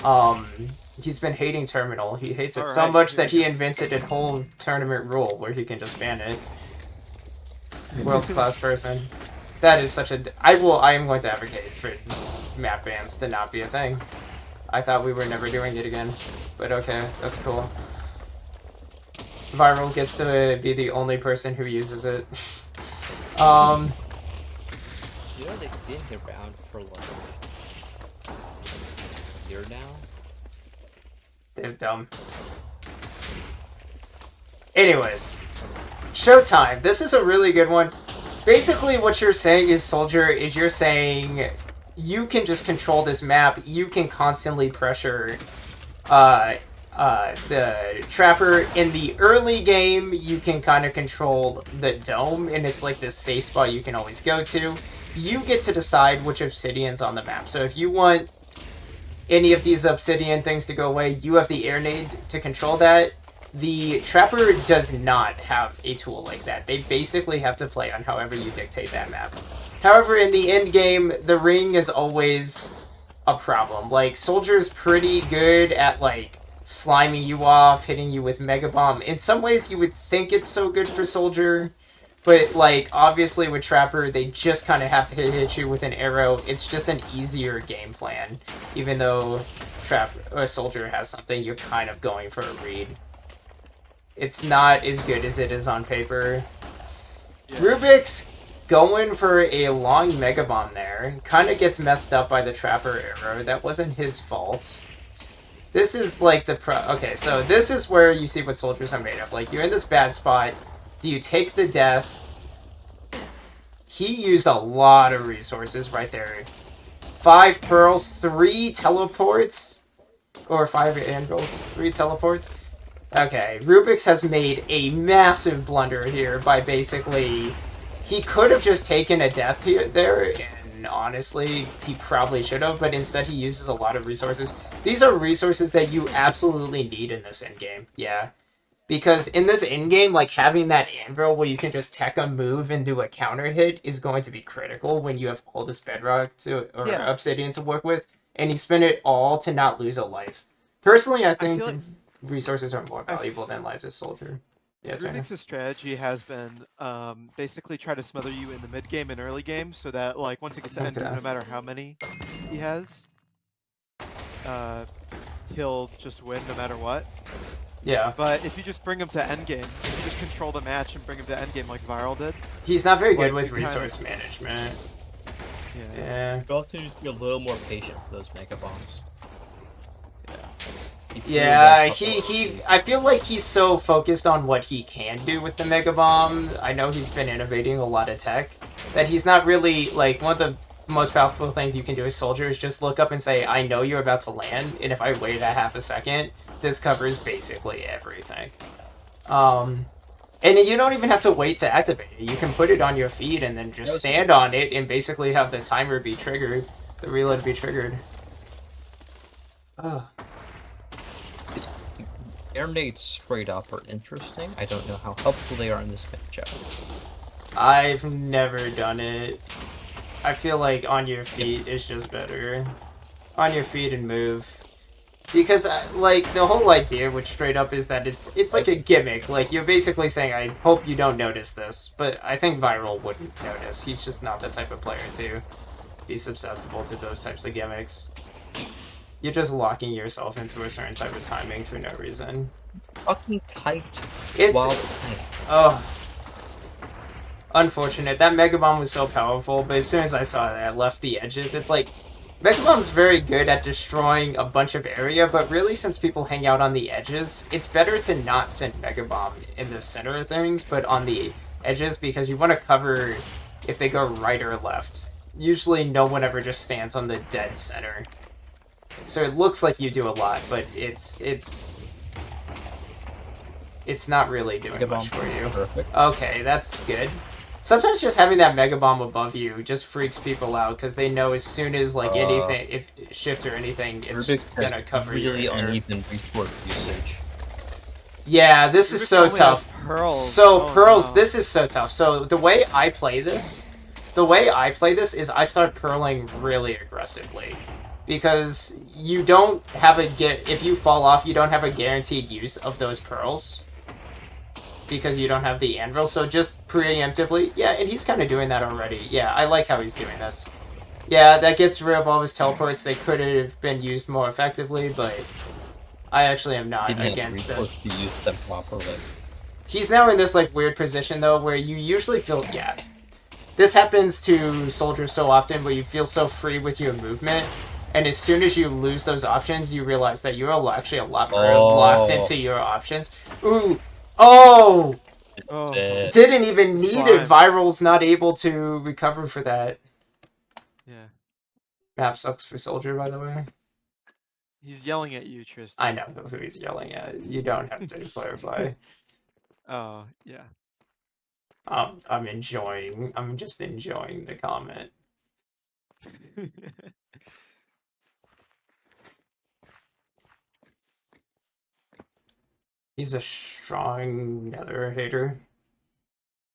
Um, he's been hating Terminal. He hates it so Alright, much here that we he go. invented a whole tournament rule where he can just ban it. World's class person. That is such a. I am going to advocate for map bans to not be a thing. I thought we were never doing it again, but okay, that's cool. Viral gets to be the only person who uses it. You know, they've been around for like a year now. They're dumb. Anyways, Showtime. This is a really good one. Basically, what you're saying is, Soldier, is you're saying you can just control this map. You can constantly pressure uh, the Trapper. In the early game, you can kind of control the dome, and it's like this safe spot you can always go to. You get to decide which obsidian's on the map. So if you want any of these obsidian things to go away, you have the air nade to control that. The Trapper does not have a tool like that. They basically have to play on however you dictate that map. However, in the end game, the ring is always a problem. Like, Soldier's pretty good at, like, sliming you off, hitting you with Mega Bomb. In some ways, you would think it's so good for Soldier, but, like, obviously with Trapper, they just kind of have to hit you with an arrow. It's just an easier game plan, even though Soldier has something you're kind of going for a read. It's not as good as it is on paper. Yeah. Rubik's going for a long Mega Bomb there. Kind of gets messed up by the Trapper arrow. That wasn't his fault. This is like the okay, so this is where you see what soldiers are made of. Like, you're in this bad spot. Do you take the death? He used a lot of resources right there. 5 pearls, 3 teleports. Or 5 anvils, 3 teleports. Okay, Rubik's has made a massive blunder here by basically... He could have just taken a death here, there, and honestly, he probably should have, but instead he uses a lot of resources. These are resources that you absolutely need in this endgame, yeah. Because in this endgame, like, having that anvil where you can just tech a move and do a counter hit is going to be critical when you have all this bedrock or obsidian to work with, and you spend it all to not lose a life. Personally, I think resources are more valuable than lives as Soldier. Yeah, Rubik's strategy has been basically try to smother you in the mid game and early game, so that like once it gets to end game, no matter how many he has, he'll just win no matter what. Yeah. But if you just bring him to end game, if you just control the match and bring him to end game like Viral did, he's not very good with resource management. Yeah. You also need to be a little more patient for those Mega Bombs. Yeah, I feel like he's so focused on what he can do with the Mega Bomb. I know he's been innovating a lot of tech, that he's not really, like, one of the most powerful things you can do as Soldier is just look up and say, I know you're about to land, and if I wait a half a second, this covers basically everything. And you don't even have to wait to activate it. You can put it on your feet and then just stand on it and basically have the timer be triggered, the reload be triggered. Ugh. Air nades straight up are interesting. I don't know how helpful they are in this matchup. I've never done it. I feel like on your feet is just better. On your feet and move. Because, like, the whole idea with straight up is that it's like a gimmick. Like, you're basically saying, I hope you don't notice this. But I think Viral wouldn't notice. He's just not the type of player to be susceptible to those types of gimmicks. You're just locking yourself into a certain type of timing for no reason. Fucking tight. Oh. Unfortunate. That Mega Bomb was so powerful, but as soon as I saw that, I left the edges. It's like, Mega Bomb's very good at destroying a bunch of area, but really since people hang out on the edges, it's better to not send Mega Bomb in the center of things, but on the edges, because you want to cover if they go right or left. Usually no one ever just stands on the dead center. So it looks like you do a lot, but it's not really doing much for you. Perfect. Okay, that's good. Sometimes just having that Mega Bomb above you just freaks people out, because they know as soon as, like, anything, if shift or anything, it's gonna cover really uneven resource usage. Yeah, this is so tough. Pearls, this is so tough. So the way I play this is I start pearling really aggressively. because you don't have if you fall off, you don't have a guaranteed use of those pearls because you don't have the anvil. So just preemptively, yeah, and he's kind of doing that already. Yeah, I like how he's doing this. Yeah, that gets rid of all his teleports. They could have been used more effectively, but I actually am not against this. To use them properly. He's now in this like weird position though, where you usually feel this happens to soldiers so often, where you feel so free with your movement, and as soon as you lose those options, you realize that you're actually a lot more locked into your options. Ooh, oh, didn't even need it. Viral's not able to recover for that. Yeah. Map sucks for soldier, by the way. He's yelling at you, Tristan. I know who he's yelling at. You don't have to clarify. Oh, yeah. I'm just enjoying the comment. He's a strong nether hater.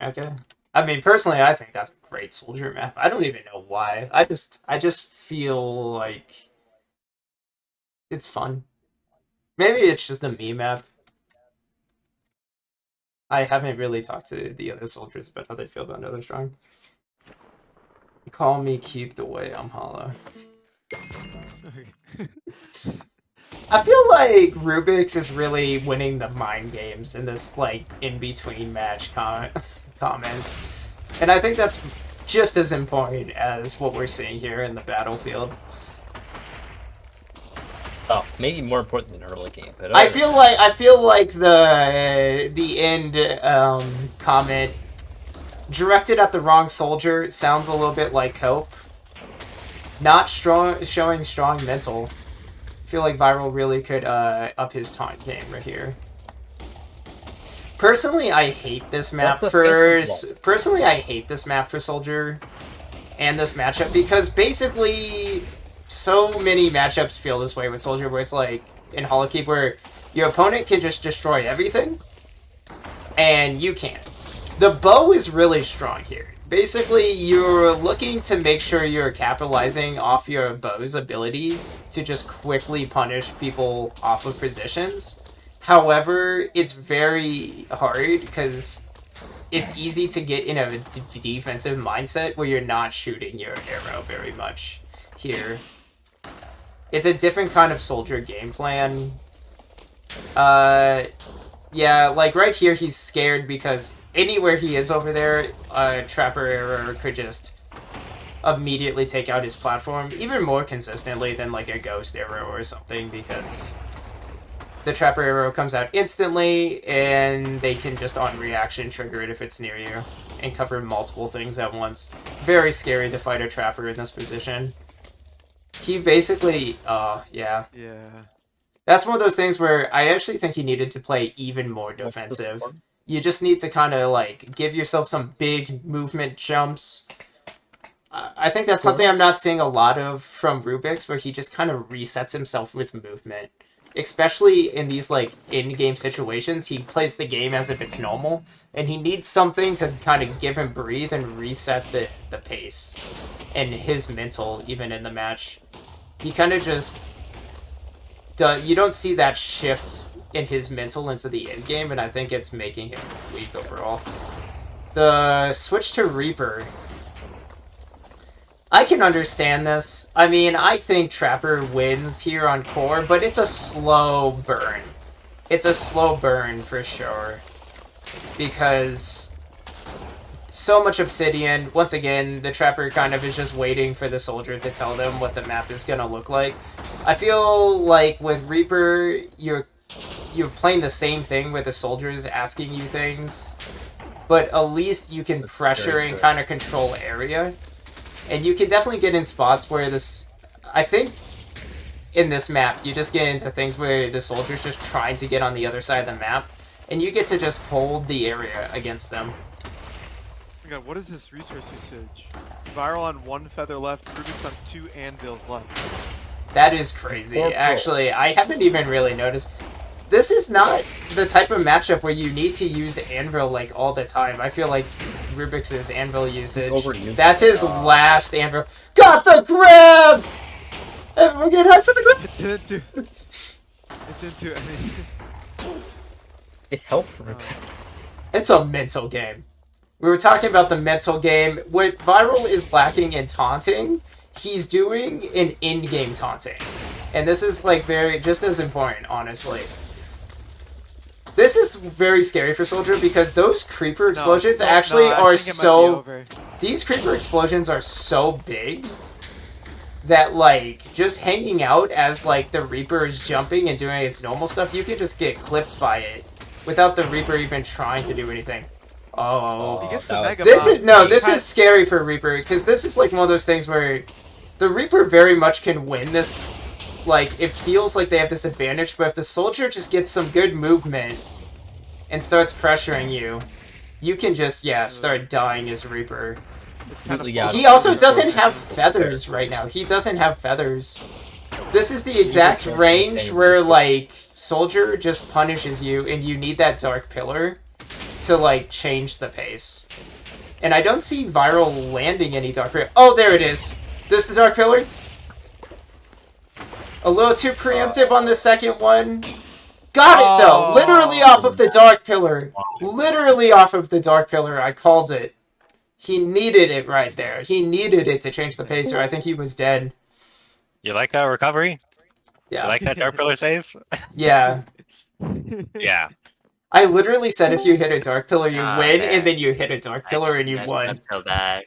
Okay. I mean, personally, I think that's a great soldier map. I don't even know why. I just feel like it's fun. Maybe it's just a me map. I haven't really talked to the other soldiers about how they feel about Nether Strong. Call me keep the way I'm hollow. I feel like Rubik's is really winning the mind games in this like in-between match comments. And I think that's just as important as what we're seeing here in the battlefield. Oh, maybe more important than early game, but I feel like the end comment directed at the wrong soldier sounds a little bit like Cope. Not showing strong mental. I feel like Viral really could up his taunt game right here. Personally, I hate this map for Soldier and this matchup because basically so many matchups feel this way with Soldier, where it's like in Holokeep where your opponent can just destroy everything and you can't. The bow is really strong here. Basically, you're looking to make sure you're capitalizing off your bow's ability to just quickly punish people off of positions. However, it's very hard because it's easy to get in a defensive mindset where you're not shooting your arrow very much here. It's a different kind of soldier game plan. Yeah, like right here he's scared because anywhere he is over there, a Trapper Arrow could just immediately take out his platform, even more consistently than like a Ghost Arrow or something, because the Trapper Arrow comes out instantly, and they can just on reaction trigger it if it's near you, and cover multiple things at once. Very scary to fight a Trapper in this position. He basically, yeah. Yeah. That's one of those things where I actually think he needed to play even more defensive. You just need to kind of like give yourself some big movement jumps. I think that's something I'm not seeing a lot of from Rubik's, where he just kind of resets himself with movement. Especially in these like in-game situations, he plays the game as if it's normal, and he needs something to kind of give him breathe and reset the pace and his mental even in the match. He kind of just... you don't see that shift in his mental into the end game, and I think it's making him weak overall. The switch to Reaper, I can understand this. I mean, I think Trapper wins here on core, but it's a slow burn. It's a slow burn for sure, because so much obsidian. Once again, the Trapper kind of is just waiting for the soldier to tell them what the map is gonna look like. I feel like with Reaper, you're playing the same thing with the soldiers asking you things, but at least you can pressure and kind of control area. And you can definitely get in spots where this... I think in this map, you just get into things where the soldier's just trying to get on the other side of the map, and you get to just hold the area against them. Oh my god, what is his resource usage? Viral on 1 feather left, Rubik's on 2 anvils left. That is crazy. Actually, I haven't even really noticed. This is not the type of matchup where you need to use Anvil like all the time. I feel like Rubik's Anvil usage. That's his last Anvil. Got the grab! Everyone get hyped for the grab! It didn't do. It didn't do anything. It helped for that. It's a mental game. We were talking about the mental game. What Viral is lacking in taunting, he's doing in in-game taunting. And this is, like, just as important, honestly. This is very scary for Soldier because those creeper explosions are so... These creeper explosions are so big that, like, just hanging out as, like, the Reaper is jumping and doing its normal stuff, you can just get clipped by it without the Reaper even trying to do anything. Oh. This is scary for Reaper because this is, like, one of those things where the Reaper very much can win this. Like, it feels like they have this advantage, but if the Soldier just gets some good movement and starts pressuring you, you can just, start dying as Reaper. He also doesn't have feathers right now. He doesn't have feathers. This is the exact range where, like, Soldier just punishes you, and you need that Dark Pillar to, like, change the pace. And I don't see Viral landing any Dark Pillar. Oh, there it is. This the Dark Pillar? A little too preemptive on the second one. Got it, though! Literally off of the Dark Pillar. Literally off of the Dark Pillar. I called it. He needed it right there. He needed it to change the pace, or I think he was dead. You like that recovery? Yeah. You like that Dark Pillar save? Yeah. Yeah. I literally said if you hit a Dark Pillar, you win, man. and then you hit a Dark Pillar and you messed won. up so bad.